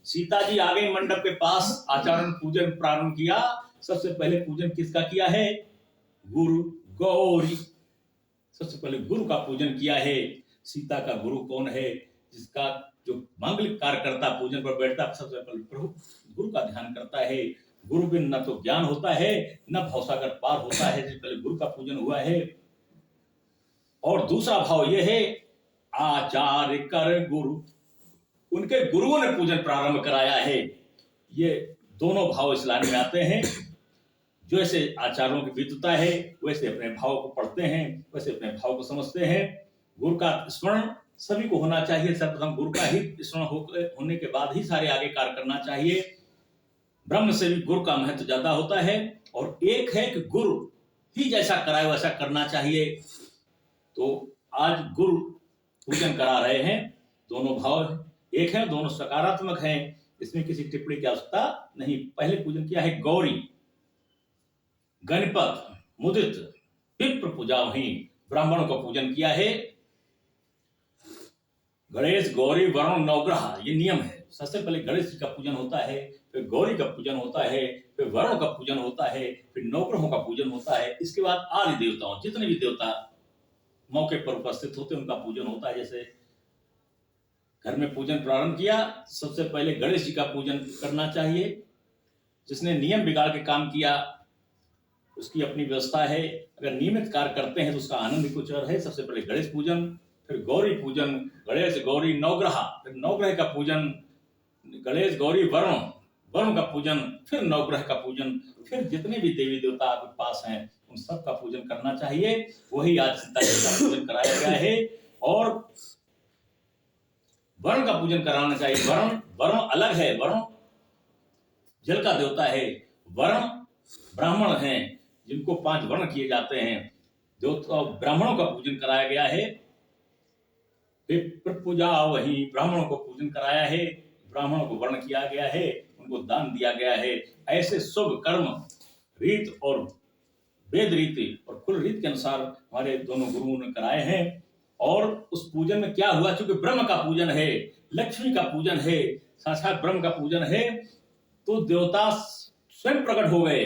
सीता जी आ गई मंडप के पास, आचार्य ने पूजन प्रारंभ किया। सबसे पहले पूजन किसका किया है? गुरु गौरी। सबसे पहले गुरु का पूजन किया है। सीता का गुरु कौन है? जिसका जो मंगल कार्य करता, पूजन पर बैठता, सबसे पहले प्रभु गुरु का ध्यान करता है। गुरु बिन न तो ज्ञान होता है, न भवसागर पार होता है। सबसे पहले गुरु का पूजन हुआ है। और दूसरा भाव यह है, आचार्य कर गुरु, उनके गुरुओं ने पूजन प्रारंभ कराया है। ये दोनों भाव इस लाइन में आते हैं। जैसे आचार्यों की विद्वता है, वैसे अपने भाव को पढ़ते हैं, वैसे अपने भाव को समझते हैं। गुरु का स्मरण सभी को होना चाहिए। सर्वप्रथम गुरु का ही स्मरण होने के बाद ही सारे आगे कार्य करना चाहिए। ब्रह्म से भी गुरु का महत्व ज्यादा होता है। और एक है कि गुरु ही जैसा कराए वैसा करना चाहिए। तो आज गुरु पूजन करा रहे हैं। दोनों भाव एक है, दोनों सकारात्मक हैं, इसमें किसी टिप्पणी की आवश्यकता नहीं। पहले पूजन किया है गौरी, गणपत, मुदित, विप्र पूजा वहीं ब्राह्मणों का पूजन किया है। गणेश, गौरी, वरुण, नवग्रह, ये नियम है। सबसे पहले गणेश जी का पूजन होता है, फिर गौरी का पूजन होता है, फिर वरुण का पूजन होता है, फिर नवग्रहों का पूजन होता है। इसके बाद आदि देवताओं, जितने भी देवता मौके पर उपस्थित होते हैं उनका पूजन होता है। जैसे घर में पूजन प्रारंभ किया, सबसे पहले गणेश जी का पूजन करना चाहिए। जिसने नियम बिगाड़ के काम किया उसकी अपनी व्यवस्था है। अगर नियमित कार्य करते हैं तो उसका आनंद भी कुछ और है। सबसे पहले गणेश पूजन, फिर गौरी पूजन, गणेश, गौरी, नवग्रह, फिर नवग्रह का पूजन, गणेश, गौरी, वरुण, वरुण का पूजन, फिर नवग्रह का पूजन, फिर जितने भी देवी देवता आपके पास हैं उन सब का पूजन करना चाहिए। वही आज सीता जी का पूजन कराया गया है। और वरुण का पूजन कराना चाहिए। वरुण वरुण अलग है, वरुण जल का देवता है। वरुण ब्राह्मण हैं जिनको 5 वर्ण किए जाते हैं। जो तो ब्राह्मणों का पूजन कराया गया है। पूजा वही ब्राह्मणों को पूजन कराया है, ब्राह्मणों को वर्ण किया गया है, उनको दान दिया गया है। ऐसे शुभ कर्म रीत और वेद रीति और कुल रीत के अनुसार हमारे दोनों गुरुओं ने कराए हैं। और उस पूजन में क्या हुआ, क्योंकि ब्रह्म का पूजन है, लक्ष्मी का पूजन है, साक्षात ब्रह्म का पूजन है, तो देवता स्वयं प्रकट हो गए।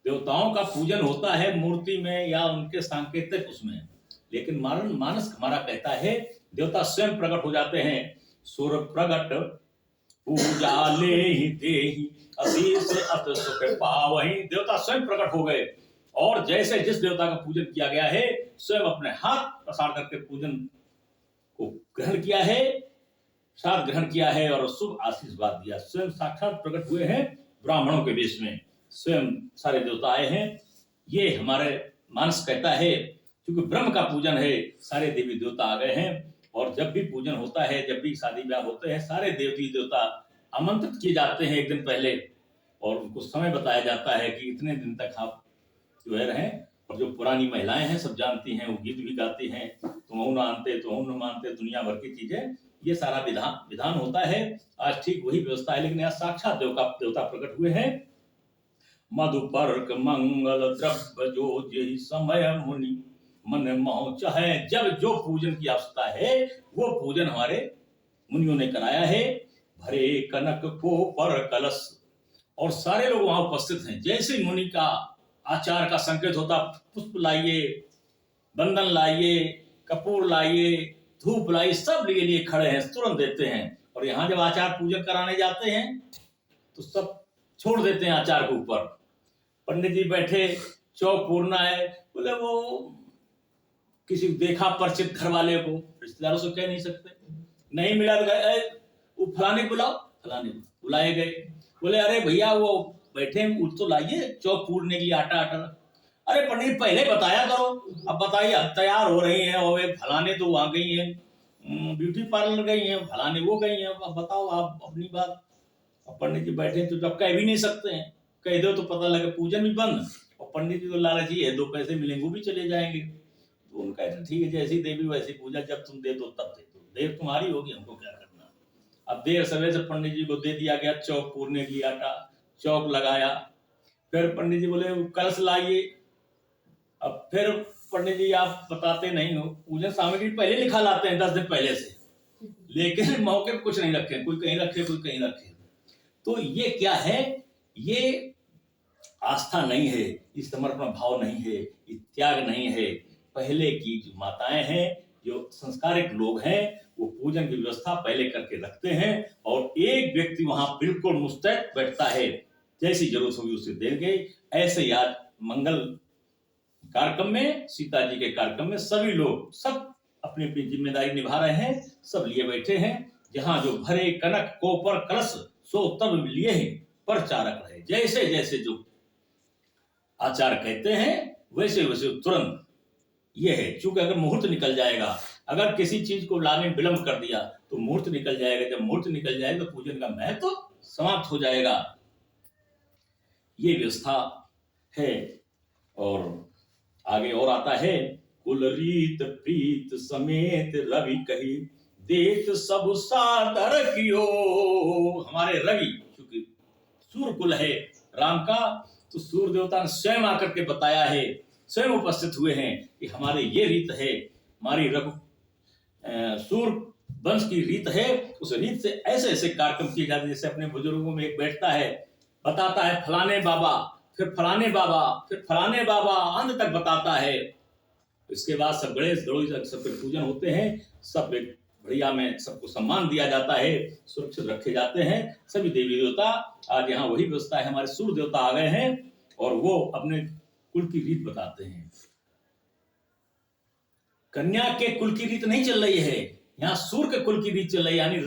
देवताओं का पूजन होता है मूर्ति में या उनके सांकेतिक उसमें, लेकिन मानस हमारा कहता है देवता स्वयं प्रकट हो जाते हैं। सुर प्रगट पूजा ले ही देहि असीस अत सुख पावहि। देवता स्वयं प्रकट हो गए और जैसे जिस देवता का पूजन किया गया है स्वयं अपने हाथ प्रसार करके पूजन को ग्रहण किया है, साथ ग्रहण किया है और शुभ आशीर्वाद दिया। स्वयं साक्षात प्रकट हुए हैं ब्राह्मणों के बीच में, स्वयं सारे देवता आए हैं। ये हमारे मानस कहता है, क्योंकि ब्रह्म का पूजन है, सारे देवी देवता आ गए हैं। और जब भी पूजन होता है, जब भी शादी ब्याह होते हैं, सारे देवी देवता आमंत्रित किए जाते हैं एक दिन पहले और उनको समय बताया जाता है कि इतने दिन तक आप जो है रहें। और जो पुरानी महिलाएं हैं सब जानती हैं, वो गीत भी गाती हैं, तुम न मानते तुम न मानते, दुनिया भर की चीजें, ये सारा विधान होता है। आज ठीक वही व्यवस्था है, लेकिन यहाँ साक्षात देवता प्रकट हुए हैं। मधुपर्क मंगल द्रव्य जो यही समय मुनि मन मोह चाहे। जब जो पूजन की आवश्यकता है वो पूजन हमारे मुनियों ने कराया है। भरे कनक को पर कलश, और सारे लोग वहां उपस्थित हैं। जैसे मुनि का आचार का संकेत होता, पुष्प लाइए, बंधन लाइए, कपूर लाइए, धूप लाइए, सब लिए खड़े हैं, तुरंत देते हैं। और यहाँ जब आचार पूजन कराने जाते हैं तो सब छोड़ देते हैं आचार के ऊपर। पंडित जी बैठे, चौक पूरना है, बोले वो किसी देखा परिचित घर वाले को, रिश्तेदारों से कह नहीं सकते, नहीं मिला तो गए, वो फलाने बुलाओ, फलाने बुलाए गए। बोले अरे भैया वो बैठे उठ तो लाइए, चौक पूरने के लिए आटा। अरे पंडित पहले बताया करो, अब बताइए अब तैयार हो रही हैं और फलाने तो वहां गई हैं, ब्यूटी पार्लर गई हैं, फलाने वो गई हैं, अब बताओ आप अपनी बात। पंडित जी बैठे तो जब कह भी नहीं सकते हैं, कह दो तो पता लगे पूजन भी बंद, और पंडित जी तो लालची है, 2 पैसे मिलेंगे वो भी चले जाएंगे। तो उनका ठीक है, जैसी देवी वैसी पूजा, जब तुम दे दो तब दे दो, देर तुम्हारी होगी, हमको क्या करना। अब देर सवेरे से पंडित जी को दे दिया गया चौक पूरने की आटा, चौक लगाया। फिर पंडित जी बोले कलश लाइए। अब फिर पंडित जी आप बताते नहीं हो, पूजन सामग्री पहले लिखा लाते हैं 10 दिन पहले से, लेकिन मौके पे कुछ नहीं रखे, कोई कहीं रखे कोई कहीं रखे। तो ये क्या है? ये आस्था नहीं है, ये समर्पण भाव नहीं है, ये त्याग नहीं है। पहले की जो माताएं हैं, जो संस्कारिक लोग हैं, वो पूजन की व्यवस्था पहले करके रखते हैं और एक व्यक्ति वहां बिल्कुल मुस्तैद बैठता है, जैसी जरूरत होगी उसे देंगे। ऐसे ही आज मंगल कार्यक्रम में, सीता जी के कार्यक्रम में सभी लोग सब अपनी अपनी जिम्मेदारी निभा रहे हैं, सब लिए बैठे हैं। जहां जो भरे कनक कोपर कलश सो तब लिए हैं पर चारक रहे। जैसे जैसे जो आचार कहते हैं वैसे वैसे तुरंत ये है। चूंकि अगर मुहूर्त निकल जाएगा, अगर किसी चीज को लाने विलंब कर दिया तो मुहूर्त निकल जाएगा। जब मुहूर्त निकल जाएगा तो पूजन का महत्व तो समाप्त हो जाएगा। ये व्यवस्था है। और आगे और आता है, कुल रीत प्रीत समेत रवि कही देत सब सादर कियो। हमारे रवि, क्योंकि सूर्य कुल है राम का, तो सूर्य देवता ने स्वयं आकर के बताया है, स्वयं उपस्थित हुए हैं कि हमारे ये रीत है, हमारी सूर्य वंश की रीत है। उस रीत से ऐसे ऐसे कार्यक्रम किए जाते हैं। जैसे अपने बुजुर्गों में एक बैठता है, बताता है फलाने बाबा, फिर फलाने बाबा, फिर फलाने बाबा, अंत तक बताता है। इसके बाद सब गणेश गणोश सबके पूजन होते हैं, सब एक बढ़िया में सबको सम्मान दिया जाता है, सुरक्षित रखे जाते हैं सभी देवी देवता। आज यहाँ वही व्यवस्था है। हमारे सूर्य देवता आ गए हैं और वो अपने कुल की रीत बताते हैं। कन्या के कुल की रीत नहीं चल रही है, यहाँ सूर्य के कुल की रीत चल रही है, यानी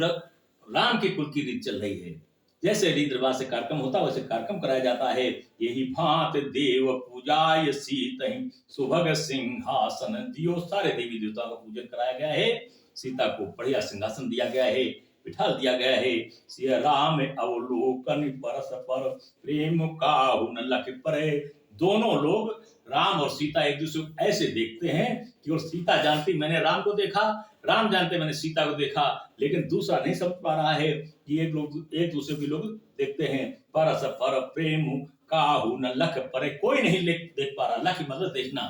राम के कुल की रीत चल रही है। जैसे रीत रिवाज से कार्यक्रम होता है वैसे कार्यक्रम कराया जाता है। यही भांत देव पूजाय सीतहि सुभग सिंहासन दियो। सारे देवी देवताओं का पूजन कराया गया है। सीता को बढ़िया सिंहासन दिया गया है, बिठाल दिया गया है। सिया राम अवलोकन परस पर प्रेम काहु न लख परे। दोनों लोग राम और सीता एक दूसरे को ऐसे देखते हैं कि और सीता जानती मैंने राम को देखा, राम जानते मैंने सीता को देखा, लेकिन दूसरा नहीं समझ पा रहा है कि एक दूसरे के लोग देखते हैं। परस पर प्रेम काहू न लख परे, कोई नहीं देख पा रहा। लख मतलब देखना।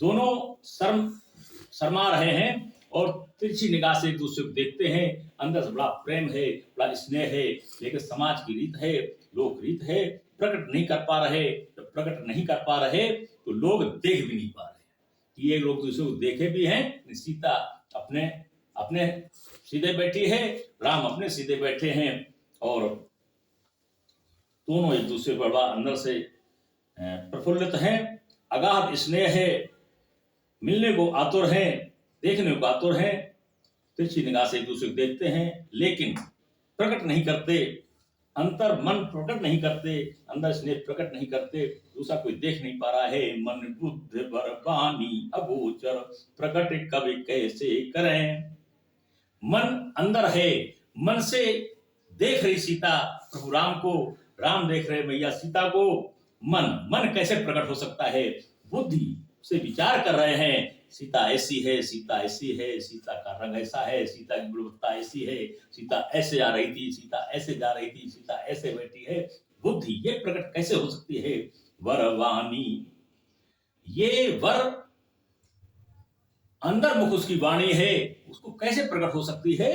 दोनों शर्मा रहे हैं और तिरछी निगाह से एक दूसरे को देखते हैं। अंदर से बड़ा प्रेम है, बड़ा स्नेह है, लेकिन समाज की रीत है, लोक रीत है, प्रकट नहीं कर पा रहे। जब प्रकट नहीं कर पा रहे तो लोग देख भी नहीं पा रहे। ये लोग दूसरे को देखे भी हैं। सीता अपने अपने सीधे बैठी है, राम अपने सीधे बैठे हैं और दोनों एक दूसरे पर बड़ा अंदर से प्रफुल्लित हैं। अगाध स्नेह है, मिलने को आतुर हैं, देखने को आतुर हैं। तिरछी निगाह से एक दूसरे को देखते हैं, लेकिन प्रकट नहीं करते। अंतर मन प्रकट नहीं करते, अंदर स्नेह प्रकट नहीं करते। दूसरा कोई देख नहीं पा रहा है। मन बुद्ध बरबानी अगोचर प्रकट कवि कैसे करें। मन अंदर है, मन से देख रही सीता प्रभु राम को, राम देख रहे मैया सीता को। मन कैसे प्रकट हो सकता है? बुद्धि से विचार कर रहे हैं, सीता ऐसी है, सीता ऐसी है, सीता का रंग ऐसा है, सीता की गुणवत्ता ऐसी है, सीता ऐसे आ रही थी, सीता ऐसे जा रही थी, सीता ऐसे बैठी है। बुद्धि ये प्रकट कैसे हो सकती है? वरवाणी, ये वर अंदर मुख उसकी वाणी है, उसको कैसे प्रकट हो सकती है?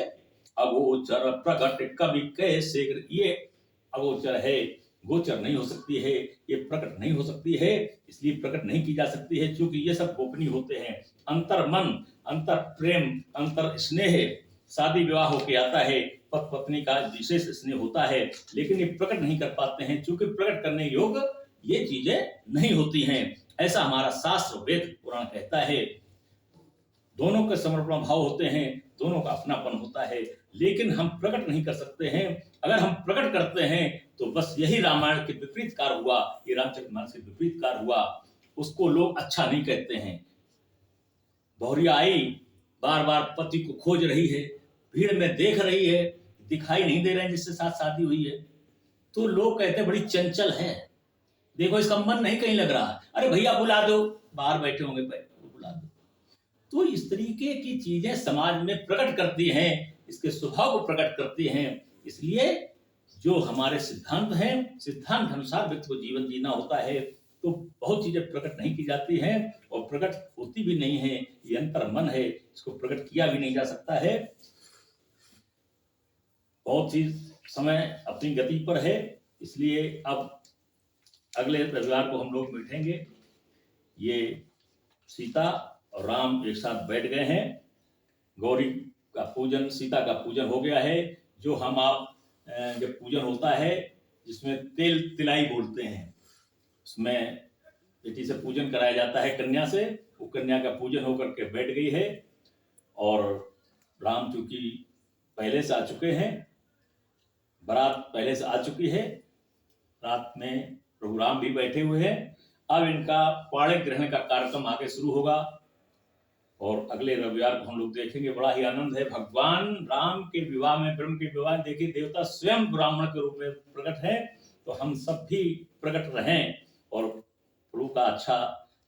अगोचर प्रकट कवि कैसे, ये अगोचर है, गोचर नहीं हो सकती है, ये प्रकट नहीं हो सकती है, इसलिए प्रकट नहीं की जा सकती है, क्योंकि ये सब गोपनीय होते हैं। अंतर मन, अंतर प्रेम, अंतर स्नेह शादी विवाह होके आता है, पति पत्नी का विशेष स्नेह होता है, लेकिन ये प्रकट नहीं कर पाते हैं, क्योंकि प्रकट करने योग्य ये चीजें नहीं होती हैं। ऐसा हमारा शास्त्र वेद पुराण कहता है। दोनों के समर्पण भाव होते हैं, दोनों का अपनापन होता है, लेकिन हम प्रकट नहीं कर सकते हैं। अगर हम प्रकट करते हैं तो बस यही रामायण के विपरीत कार्य हुआ, ये रामचरितमानस के विपरीत कार्य हुआ। उसको लोग अच्छा नहीं कहते हैं। बहुरिया आई, बार बार पति को खोज रही है, भीड़ में देख रही है, दिखाई नहीं दे रहे हैं जिससे साथ शादी हुई है, तो लोग कहते हैं बड़ी चंचल है, देखो इसका मन नहीं कहीं लग रहा। अरे भैया बुला दो, बाहर बैठे होंगे, बुला दो। तो इस तरीके की चीजें समाज में प्रकट करती हैं, इसके स्वभाव को प्रकट करती हैं। इसलिए जो हमारे सिद्धांत हैं, सिद्धांत अनुसार व्यक्ति को जीवन जीना होता है, तो बहुत चीजें प्रकट नहीं की जाती हैं और प्रकट होती भी नहीं है। ये अंतर मन है, इसको प्रकट किया भी नहीं जा सकता है। बहुत ही समय अपनी गति पर है, इसलिए अब अगले रविवार को हम लोग बैठेंगे। ये सीता और राम एक साथ बैठ गए हैं, गौरी का पूजन, सीता का पूजन हो गया है। जो हम आप जब पूजन होता है जिसमें तेल तिलाई बोलते हैं, उसमें बेटी से पूजन कराया जाता है कन्या से। वो कन्या का पूजन होकर के बैठ गई है और राम चूंकि पहले से आ चुके हैं, बारात पहले से आ चुकी है, रात में प्रभु राम भी बैठे हुए हैं। अब इनका पाणे ग्रहण का कार्यक्रम आगे शुरू होगा और अगले रविवार को हम लोग देखेंगे। बड़ा ही आनंद है। भगवान राम के विवाह में, ब्रह्म के विवाह में देखिए देवता स्वयं ब्राह्मण के रूप में प्रकट है, तो हम सब भी प्रकट रहें और प्रभु का अच्छा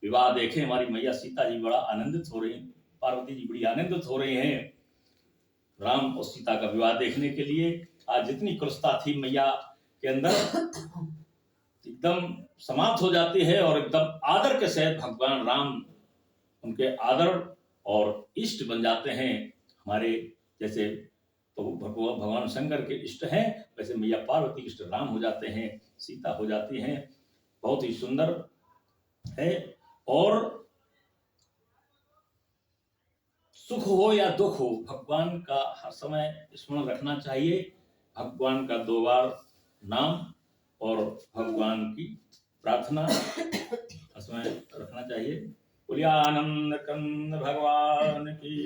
विवाह देखें। हमारी मैया सीता जी बड़ा आनंदित हो रही, पार्वती जी बड़ी आनंदित हो रही हैं राम और सीता का विवाह देखने के लिए। आज जितनी कृष्णता थी मैया के अंदर एकदम समाप्त हो जाती है और एकदम आदर के सहित भगवान राम उनके आदर और इष्ट बन जाते हैं। हमारे जैसे तो भगवान शंकर के इष्ट हैं, वैसे मैया पार्वती इष्ट राम हो जाते हैं, सीता हो जाती हैं। बहुत ही सुंदर है। और सुख हो या दुख हो, भगवान का हर समय स्मरण रखना चाहिए। भगवान का 2 बार नाम और भगवान की प्रार्थना हर समय रखना चाहिए। बोलिए आनंद कंद भगवान की।